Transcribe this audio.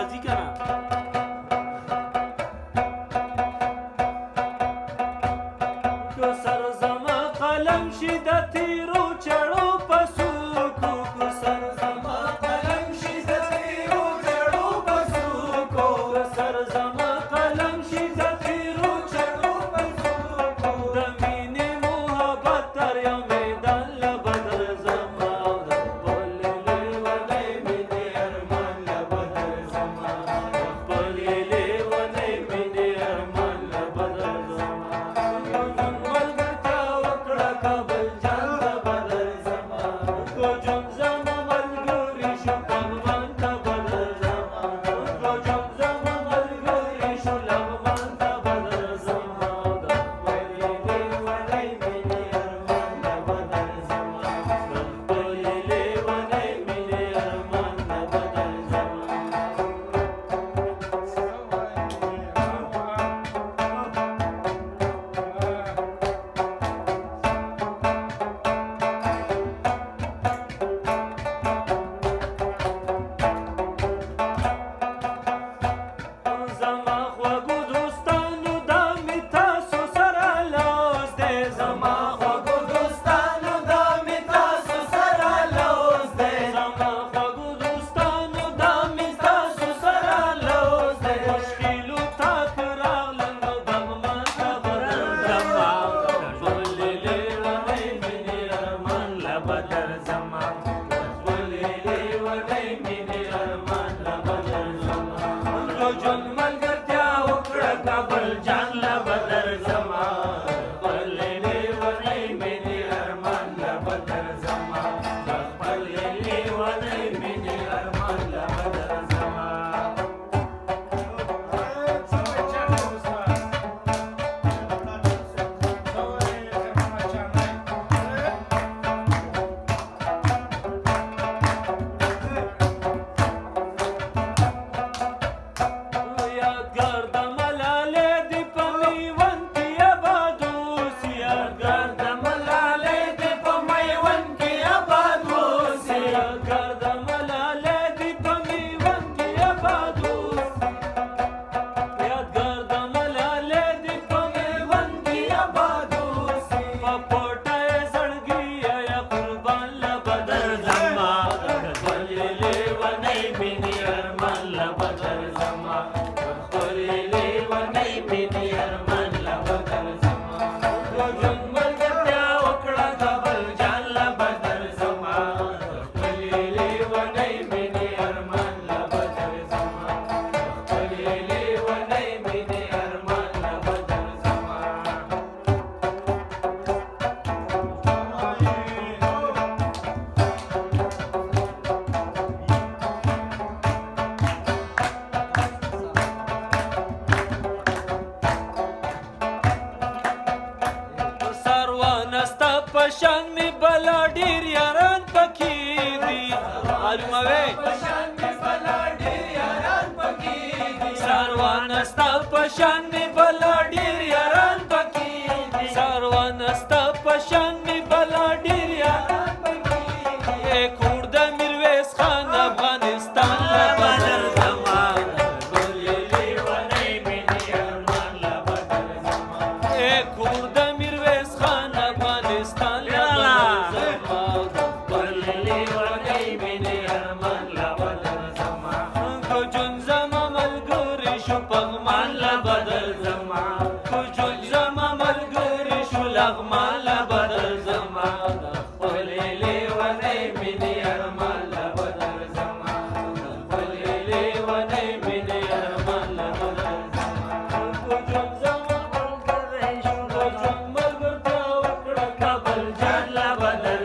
راځي کنه که سر زما قلم شي د تیرو چړو په څوکو که سر زما قلم شي د تیرو چړو په څوکو که سر زما قلم شي د تیرو چړو په څوکو د مینې محبت تر یو میدان له بدر زما د خپلې لیونۍ مینې ارمان له بدر زما د خپلې لیونۍ مینې ارمان له بدر زما ملګرتیا وکړه کابل جان ته بدر زما کو جون زما ملګری شو پغمان ته بدر زما کو جون زما ملګری شو لغمان ته بدر زما د خپلې لیونۍ مینې ارمان له بدر زما د خپلې لیونۍ مینې ارمان له بدر زما زما خوږو دوستانو دا مې تاسو سره لوز دی زما خوږو دوستانو دا مې تاسو سره لوز دی زما خوږو دوستانو دا مې تاسو سره لوز دی مشکلو تاک راغلل نو دغمان ته بدر زما خپلې لیونۍ مینې ارمان له بدر زما خپلې لیونۍ مینې ارمان له بدر زما ژوند ملګرتیا وکړه کابل جان له بدر زما خپلې لیونۍ مینې ارمان له بدر زما خپلې لیونۍ مینې ارمان له بدر زما یادګار د ملالۍ دې په میوند کې آباد اوسي یادګار د ملالۍ دې په میوند کې آباد اوسي یادګار د ملالۍ دې په میوند کې آباد اوسي یادګار د ملالۍ دې په میوند کې آباد اوسي په پټه یې زړګي یا قربان له بدر زما خپلې لیونۍ مینې ارمان له بدر زما خپلې لیونۍ مینې ارمان له بدر زما ژوند ملګرتیا وکړه کابل جان له بدر زما خپلې لیونۍ مینې ارمان له بدر زما خپلې لیونۍ مینې ارمان له بدر زما سروانه ستا په شان مې بلا ډېر یاران پکې دي معلوموې سروانه ستا په شان مې بلا ډېر یاران پکې دي سروانه ستا په شان مې بلا ډېر یاران پکې دي کور د میرویس خان افغانستان له بدر زما خپلې لیونۍ مینې ارمان له بدر زما کور د میرویس خان افغانستان له بدر زما خپلې لیونۍ مینې ارمان له بدر زما کو جون زما ملګری شو پغمان له بدر زما کو جون زما ملګری شو لغمان له بدر زما خپلې لیونۍ مینې ارمان له بدر زما خپلې لیونۍ مینې ارمان له بدر زما کو جون زما ملګری شو کو جون ملګرتیا وکړه کابل جان له بدر